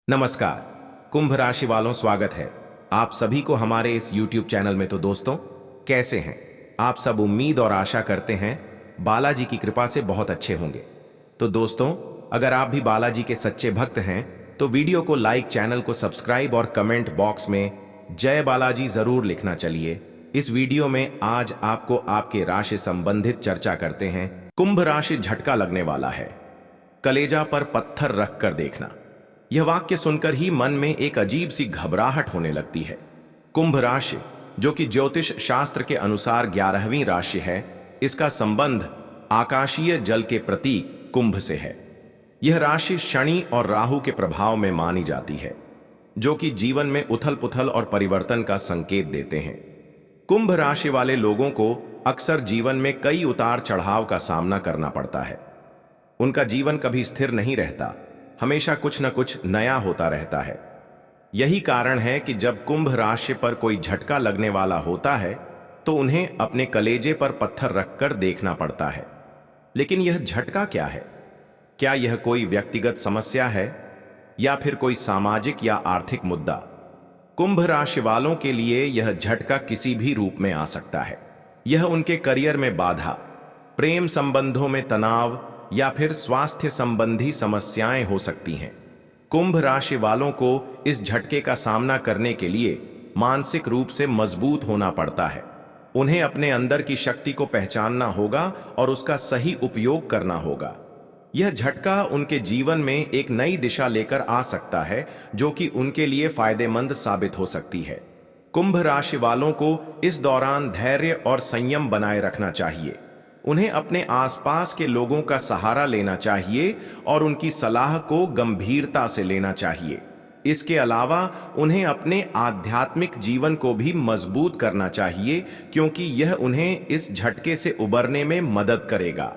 नमस्कार। कुंभ राशि वालों, स्वागत है आप सभी को हमारे इस YouTube चैनल में। तो दोस्तों, कैसे हैं आप सब? उम्मीद और आशा करते हैं बालाजी की कृपा से बहुत अच्छे होंगे। तो दोस्तों, अगर आप भी बालाजी के सच्चे भक्त हैं तो वीडियो को लाइक, चैनल को सब्सक्राइब और कमेंट बॉक्स में जय बालाजी जरूर लिखना। चलिए इस वीडियो में आज आपको आपके राशि संबंधित चर्चा करते हैं। कुंभ राशि झटका लगने वाला है, कलेजा पर पत्थर रखकर देखना। यह वाक्य सुनकर ही मन में एक अजीब सी घबराहट होने लगती है। कुंभ राशि, जो कि ज्योतिष शास्त्र के अनुसार 11वीं राशि है, इसका संबंध आकाशीय जल के प्रतीक कुंभ से है। यह राशि शनि और राहु के प्रभाव में मानी जाती है, जो कि जीवन में उथल पुथल और परिवर्तन का संकेत देते हैं। कुंभ राशि वाले लोगों को अक्सर जीवन में कई उतार चढ़ाव का सामना करना पड़ता है। उनका जीवन कभी स्थिर नहीं रहता, हमेशा कुछ न कुछ नया होता रहता है। यही कारण है कि जब कुंभ राशि पर कोई झटका लगने वाला होता है तो उन्हें अपने कलेजे पर पत्थर रखकर देखना पड़ता है। लेकिन यह झटका क्या है? क्या यह कोई व्यक्तिगत समस्या है या फिर कोई सामाजिक या आर्थिक मुद्दा? कुंभ राशि वालों के लिए यह झटका किसी भी रूप में आ सकता है। यह उनके करियर में बाधा, प्रेम संबंधों में तनाव या फिर स्वास्थ्य संबंधी समस्याएं हो सकती हैं। कुंभ राशि वालों को इस झटके का सामना करने के लिए मानसिक रूप से मजबूत होना पड़ता है। उन्हें अपने अंदर की शक्ति को पहचानना होगा और उसका सही उपयोग करना होगा। यह झटका उनके जीवन में एक नई दिशा लेकर आ सकता है, जो कि उनके लिए फायदेमंद साबित हो सकती है। कुंभ राशि वालों को इस दौरान धैर्य और संयम बनाए रखना चाहिए। उन्हें अपने आसपास के लोगों का सहारा लेना चाहिए और उनकी सलाह को गंभीरता से लेना चाहिए। इसके अलावा उन्हें अपने आध्यात्मिक जीवन को भी मजबूत करना चाहिए, क्योंकि यह उन्हें इस झटके से उबरने में मदद करेगा।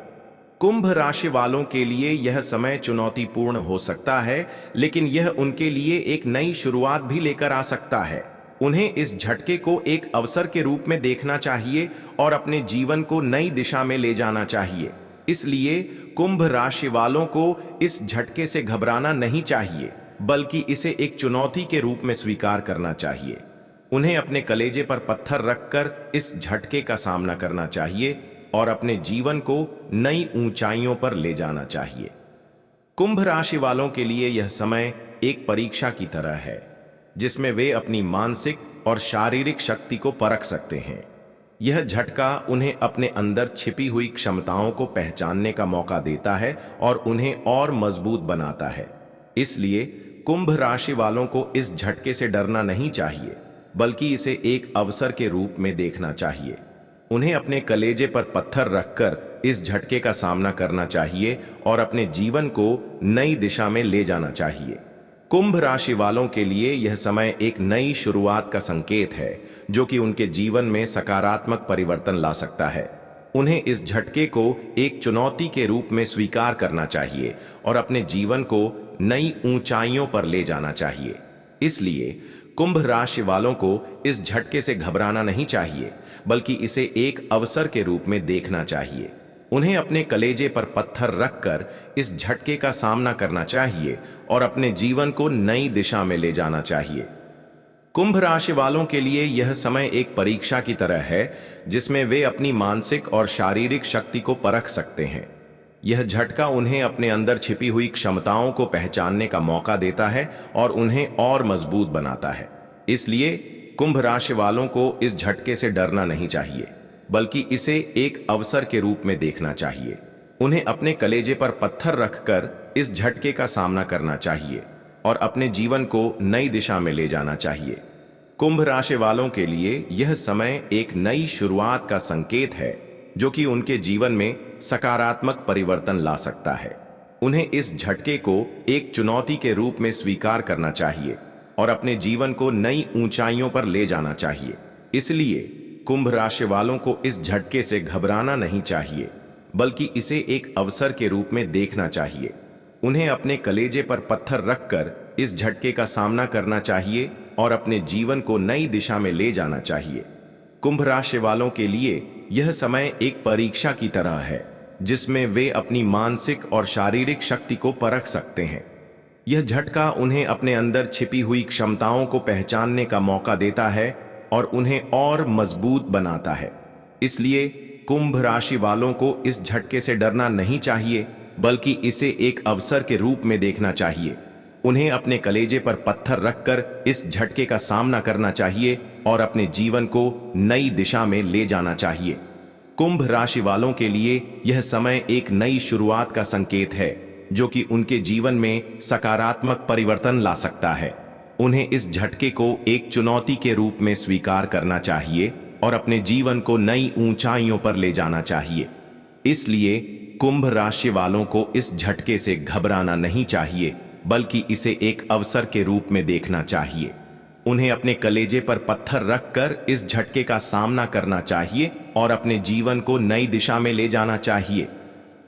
कुंभ राशि वालों के लिए यह समय चुनौतीपूर्ण हो सकता है, लेकिन यह उनके लिए एक नई शुरुआत भी लेकर आ सकता है। उन्हें इस झटके को एक अवसर के रूप में देखना चाहिए और अपने जीवन को नई दिशा में ले जाना चाहिए। इसलिए कुंभ राशि वालों को इस झटके से घबराना नहीं चाहिए, बल्कि इसे एक चुनौती के रूप में स्वीकार करना चाहिए। उन्हें अपने कलेजे पर पत्थर रखकर इस झटके का सामना करना चाहिए और अपने जीवन को नई ऊंचाइयों पर ले जाना चाहिए। कुंभ राशि वालों के लिए यह समय एक परीक्षा की तरह है, जिसमें वे अपनी मानसिक और शारीरिक शक्ति को परख सकते हैं। यह झटका उन्हें अपने अंदर छिपी हुई क्षमताओं को पहचानने का मौका देता है और उन्हें और मजबूत बनाता है। इसलिए कुंभ राशि वालों को इस झटके से डरना नहीं चाहिए, बल्कि इसे एक अवसर के रूप में देखना चाहिए। उन्हें अपने कलेजे पर पत्थर रखकर इस झटके का सामना करना चाहिए और अपने जीवन को नई दिशा में ले जाना चाहिए। कुंभ राशि वालों के लिए यह समय एक नई शुरुआत का संकेत है, जो कि उनके जीवन में सकारात्मक परिवर्तन ला सकता है। उन्हें इस झटके को एक चुनौती के रूप में स्वीकार करना चाहिए और अपने जीवन को नई ऊंचाइयों पर ले जाना चाहिए। इसलिए कुंभ राशि वालों को इस झटके से घबराना नहीं चाहिए, बल्कि इसे एक अवसर के रूप में देखना चाहिए। उन्हें अपने कलेजे पर पत्थर रखकर इस झटके का सामना करना चाहिए और अपने जीवन को नई दिशा में ले जाना चाहिए। कुंभ राशि वालों के लिए यह समय एक परीक्षा की तरह है, जिसमें वे अपनी मानसिक और शारीरिक शक्ति को परख सकते हैं। यह झटका उन्हें अपने अंदर छिपी हुई क्षमताओं को पहचानने का मौका देता है और उन्हें और मजबूत बनाता है। इसलिए कुंभ राशि वालों को इस झटके से डरना नहीं चाहिए, बल्कि इसे एक अवसर के रूप में देखना चाहिए। उन्हें अपने कलेजे पर पत्थर रखकर इस झटके का सामना करना चाहिए और अपने जीवन को नई दिशा में ले जाना चाहिए। कुंभ राशि वालों के लिए यह समय एक नई शुरुआत का संकेत है, जो कि उनके जीवन में सकारात्मक परिवर्तन ला सकता है। उन्हें इस झटके को एक चुनौती के रूप में स्वीकार करना चाहिए और अपने जीवन को नई ऊंचाइयों पर ले जाना चाहिए। इसलिए कुंभ राशि वालों को इस झटके से घबराना नहीं चाहिए, बल्कि इसे एक अवसर के रूप में देखना चाहिए। उन्हें अपने कलेजे पर पत्थर रखकर इस झटके का सामना करना चाहिए और अपने जीवन को नई दिशा में ले जाना चाहिए। कुंभ राशि वालों के लिए यह समय एक परीक्षा की तरह है, जिसमें वे अपनी मानसिक और शारीरिक शक्ति को परख सकते हैं। यह झटका उन्हें अपने अंदर छिपी हुई क्षमताओं को पहचानने का मौका देता है और उन्हें और मजबूत बनाता है। इसलिए कुंभ राशि वालों को इस झटके से डरना नहीं चाहिए, बल्कि इसे एक अवसर के रूप में देखना चाहिए। उन्हें अपने कलेजे पर पत्थर रखकर इस झटके का सामना करना चाहिए और अपने जीवन को नई दिशा में ले जाना चाहिए। कुंभ राशि वालों के लिए यह समय एक नई शुरुआत का संकेत है, जो कि उनके जीवन में सकारात्मक परिवर्तन ला सकता है। उन्हें इस झटके को एक चुनौती के रूप में स्वीकार करना चाहिए और अपने जीवन को नई ऊंचाइयों पर ले जाना चाहिए। इसलिए कुंभ राशि वालों को इस झटके से घबराना नहीं चाहिए, बल्कि इसे एक अवसर के रूप में देखना चाहिए। उन्हें अपने कलेजे पर पत्थर रखकर इस झटके का सामना करना चाहिए और अपने जीवन को नई दिशा में ले जाना चाहिए।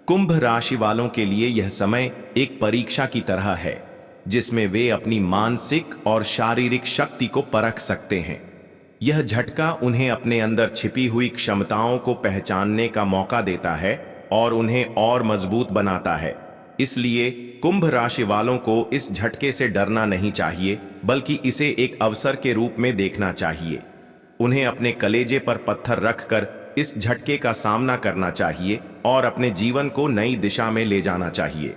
कुंभ राशि वालों के लिए यह समय एक परीक्षा की तरह है, जिसमें वे अपनी मानसिक और शारीरिक शक्ति को परख सकते हैं। यह झटका उन्हें अपने अंदर छिपी हुई क्षमताओं को पहचानने का मौका देता है और उन्हें और मजबूत बनाता है। इसलिए कुंभ राशि वालों को इस झटके से डरना नहीं चाहिए, बल्कि इसे एक अवसर के रूप में देखना चाहिए। उन्हें अपने कलेजे पर पत्थर रखकर इस झटके का सामना करना चाहिए और अपने जीवन को नई दिशा में ले जाना चाहिए।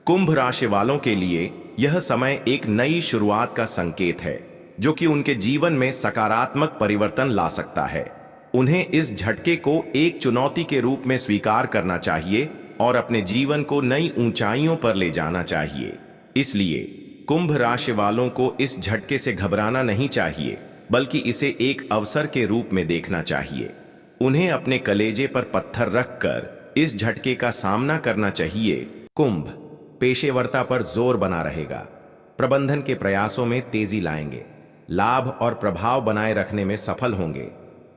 कुंभ राशि वालों के लिए यह समय एक नई शुरुआत का संकेत है, जो कि उनके जीवन में सकारात्मक परिवर्तन ला सकता है। उन्हें इस झटके को एक चुनौती के रूप में स्वीकार करना चाहिए और अपने जीवन को नई ऊंचाइयों पर ले जाना चाहिए। इसलिए कुंभ राशि वालों को इस झटके से घबराना नहीं चाहिए, बल्कि इसे एक अवसर के रूप में देखना चाहिए। उन्हें अपने कलेजे पर पत्थर रखकर इस झटके का सामना करना चाहिए। कुंभ पेशेवरता पर जोर बना रहेगा, प्रबंधन के प्रयासों में तेजी लाएंगे, लाभ और प्रभाव बनाए रखने में सफल होंगे।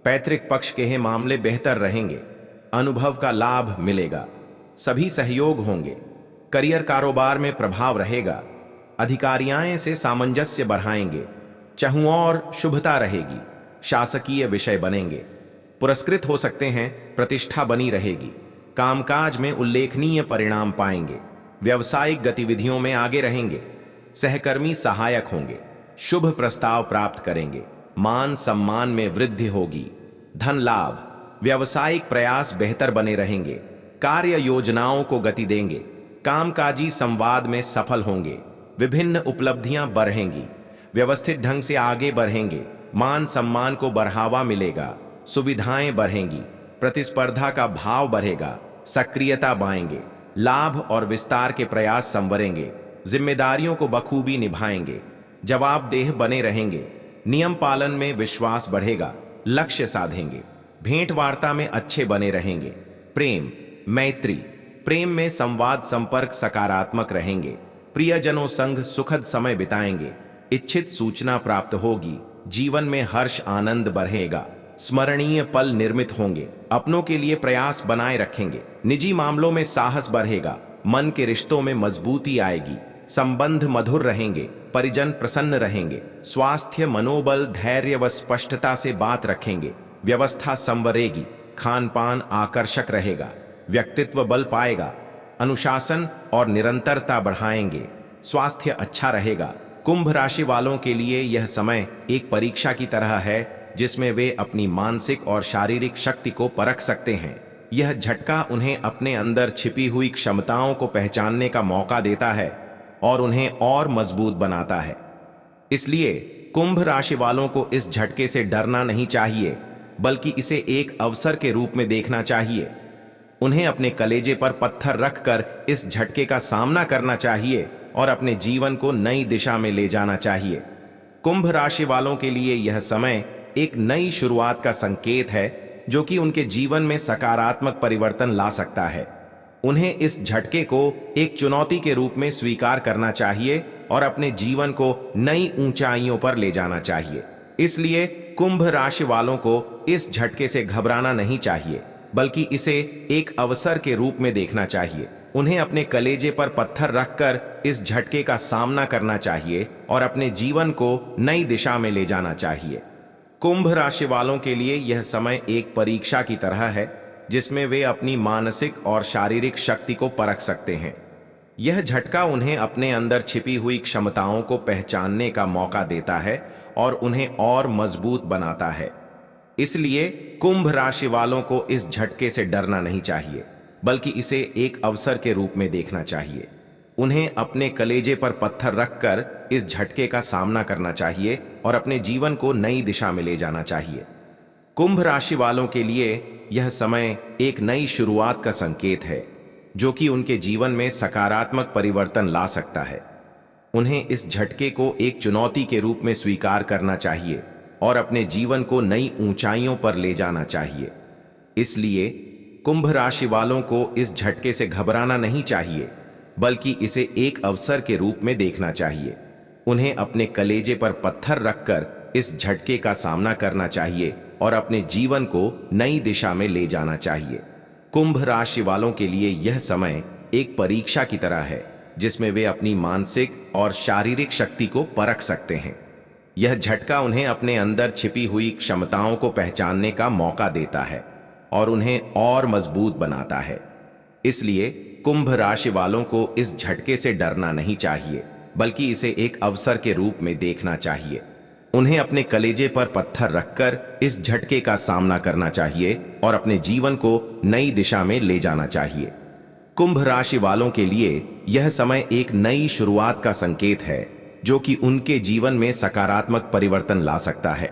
पैतृक पक्ष के मामले बेहतर रहेंगे, अनुभव का लाभ मिलेगा, सभी सहयोग होंगे। करियर कारोबार में प्रभाव रहेगा, अधिकारियां से सामंजस्य बढ़ाएंगे, चहुओर शुभता रहेगी, शासकीय विषय बनेंगे, पुरस्कृत हो सकते हैं, प्रतिष्ठा बनी रहेगी, कामकाज में उल्लेखनीय परिणाम पाएंगे, व्यावसायिक गतिविधियों में आगे रहेंगे, सहकर्मी सहायक होंगे, शुभ प्रस्ताव प्राप्त करेंगे, मान सम्मान में वृद्धि होगी, धन लाभ, व्यावसायिक प्रयास बेहतर बने रहेंगे, कार्य योजनाओं को गति देंगे, कामकाजी संवाद में सफल होंगे, विभिन्न उपलब्धियां बढ़ेंगी, व्यवस्थित ढंग से आगे बढ़ेंगे, मान सम्मान को बढ़ावा मिलेगा, सुविधाएं बढ़ेंगी, प्रतिस्पर्धा का भाव बढ़ेगा, सक्रियता बढ़ाएंगे, लाभ और विस्तार के प्रयास संवरेंगे, जिम्मेदारियों को बखूबी निभाएंगे, जवाबदेह बने रहेंगे, नियम पालन में विश्वास बढ़ेगा, लक्ष्य साधेंगे, भेंट वार्ता में अच्छे बने रहेंगे, प्रेम मैत्री, प्रेम में संवाद संपर्क सकारात्मक रहेंगे, प्रियजनों संग सुखद समय बिताएंगे, इच्छित सूचना प्राप्त होगी, जीवन में हर्ष आनंद बढ़ेगा, स्मरणीय पल निर्मित होंगे, अपनों के लिए प्रयास बनाए रखेंगे, निजी मामलों में साहस बढ़ेगा, मन के रिश्तों में मजबूती आएगी, संबंध मधुर रहेंगे, परिजन प्रसन्न रहेंगे, स्वास्थ्य मनोबल धैर्य व स्पष्टता से बात रखेंगे, व्यवस्था संवरेगी, खान पान आकर्षक रहेगा, व्यक्तित्व बल पाएगा, अनुशासन और निरंतरता बढ़ाएंगे, स्वास्थ्य अच्छा रहेगा। कुंभ राशि वालों के लिए यह समय एक परीक्षा की तरह है, जिसमें वे अपनी मानसिक और शारीरिक शक्ति को परख सकते हैं। यह झटका उन्हें अपने अंदर छिपी हुई क्षमताओं को पहचानने का मौका देता है और उन्हें और मजबूत बनाता है। इसलिए कुंभ राशि वालों को इस झटके से डरना नहीं चाहिए, बल्कि इसे एक अवसर के रूप में देखना चाहिए। उन्हें अपने कलेजे पर पत्थर रखकर इस झटके का सामना करना चाहिए और अपने जीवन को नई दिशा में ले जाना चाहिए। कुंभ राशि वालों के लिए यह समय एक नई शुरुआत का संकेत है, जो कि उनके जीवन में सकारात्मक परिवर्तन ला सकता है। उन्हें इस झटके को एक चुनौती के रूप में स्वीकार करना चाहिए और अपने जीवन को नई ऊंचाइयों पर ले जाना चाहिए। इसलिए कुंभ राशि वालों को इस झटके से घबराना नहीं चाहिए, बल्कि इसे एक अवसर के रूप में देखना चाहिए। उन्हें अपने कलेजे पर पत्थर रखकर इस झटके का सामना करना चाहिए और अपने जीवन को नई दिशा में ले जाना चाहिए। कुंभ राशि वालों के लिए यह समय एक परीक्षा की तरह है, जिसमें वे अपनी मानसिक और शारीरिक शक्ति को परख सकते हैं। यह झटका उन्हें अपने अंदर छिपी हुई क्षमताओं को पहचानने का मौका देता है और उन्हें और मजबूत बनाता है। इसलिए कुंभ राशि वालों को इस झटके से डरना नहीं चाहिए, बल्कि इसे एक अवसर के रूप में देखना चाहिए। उन्हें अपने कलेजे पर पत्थर रखकर इस झटके का सामना करना चाहिए और अपने जीवन को नई दिशा में ले जाना चाहिए। कुंभ राशि वालों के लिए यह समय एक नई शुरुआत का संकेत है, जो कि उनके जीवन में सकारात्मक परिवर्तन ला सकता है। उन्हें इस झटके को एक चुनौती के रूप में स्वीकार करना चाहिए और अपने जीवन को नई ऊंचाइयों पर ले जाना चाहिए। इसलिए कुंभ राशि वालों को इस झटके से घबराना नहीं चाहिए, बल्कि इसे एक अवसर के रूप में देखना चाहिए। उन्हें अपने कलेजे पर पत्थर रखकर इस झटके का सामना करना चाहिए और अपने जीवन को नई दिशा में ले जाना चाहिए। कुंभ राशि वालों के लिए यह समय एक परीक्षा की तरह है, जिसमें वे अपनी मानसिक और शारीरिक शक्ति को परख सकते हैं। यह झटका उन्हें अपने अंदर छिपी हुई क्षमताओं को पहचानने का मौका देता है और उन्हें और मजबूत बनाता है। इसलिए कुंभ राशि वालों को इस झटके से डरना नहीं चाहिए, बल्कि इसे एक अवसर के रूप में देखना चाहिए। उन्हें अपने कलेजे पर पत्थर रखकर इस झटके का सामना करना चाहिए और अपने जीवन को नई दिशा में ले जाना चाहिए। कुंभ राशि वालों के लिए यह समय एक नई शुरुआत का संकेत है, जो कि उनके जीवन में सकारात्मक परिवर्तन ला सकता है।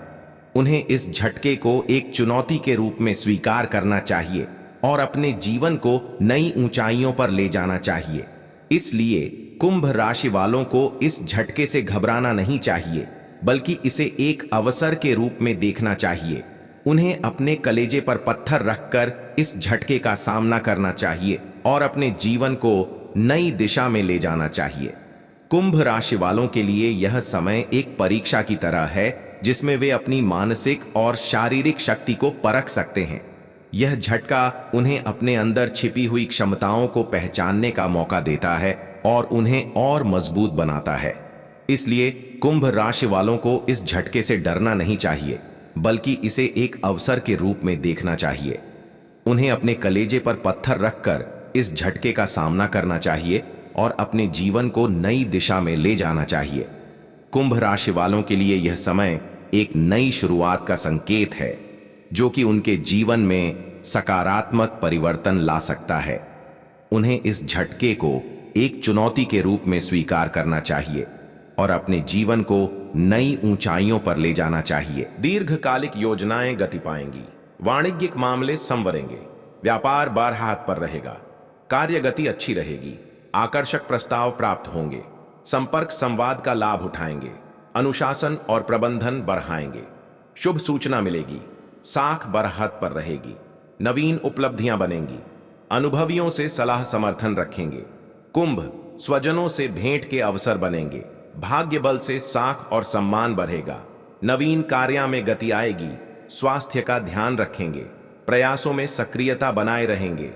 उन्हें इस झटके को एक चुनौती के रूप में स्वीकार करना चाहिए और अपने जीवन को नई ऊंचाइयों पर ले जाना चाहिए। इसलिए कुंभ राशि वालों को इस झटके से घबराना नहीं चाहिए, बल्कि इसे एक अवसर के रूप में देखना चाहिए। उन्हें अपने कलेजे पर पत्थर रखकर इस झटके का सामना करना चाहिए और अपने जीवन को नई दिशा में ले जाना चाहिए। कुंभ राशि वालों के लिए यह समय एक परीक्षा की तरह है, जिसमें वे अपनी मानसिक और शारीरिक शक्ति को परख सकते हैं। यह झटका उन्हें अपने अंदर छिपी हुई क्षमताओं को पहचानने का मौका देता है और उन्हें और मजबूत बनाता है। इसलिए कुंभ राशि वालों को इस झटके से डरना नहीं चाहिए, बल्कि इसे एक अवसर के रूप में देखना चाहिए। उन्हें अपने कलेजे पर पत्थर रखकर इस झटके का सामना करना चाहिए और अपने जीवन को नई दिशा में ले जाना चाहिए। कुंभ राशि वालों के लिए यह समय एक नई शुरुआत का संकेत है, जो कि उनके जीवन में सकारात्मक परिवर्तन ला सकता है। उन्हें इस झटके को एक चुनौती के रूप में स्वीकार करना चाहिए और अपने जीवन को नई ऊंचाइयों पर ले जाना चाहिए। दीर्घकालिक योजनाएं गति पाएंगी, वाणिज्यिक मामले संवरेंगे, व्यापार बारहात पर रहेगा, कार्य गति अच्छी रहेगी, आकर्षक प्रस्ताव प्राप्त होंगे, संपर्क संवाद का लाभ उठाएंगे, अनुशासन और प्रबंधन बढ़ाएंगे, शुभ सूचना मिलेगी, साख बरहत पर रहेगी, नवीन उपलब्धियां बनेंगी, अनुभवियों से सलाह समर्थन रखेंगे। कुंभ स्वजनों से भेंट के अवसर बनेंगे, भाग्य बल से साख और सम्मान बढ़ेगा, नवीन कार्यों में गति आएगी, स्वास्थ्य का ध्यान रखेंगे, प्रयासों में सक्रियता बनाए रहेंगे,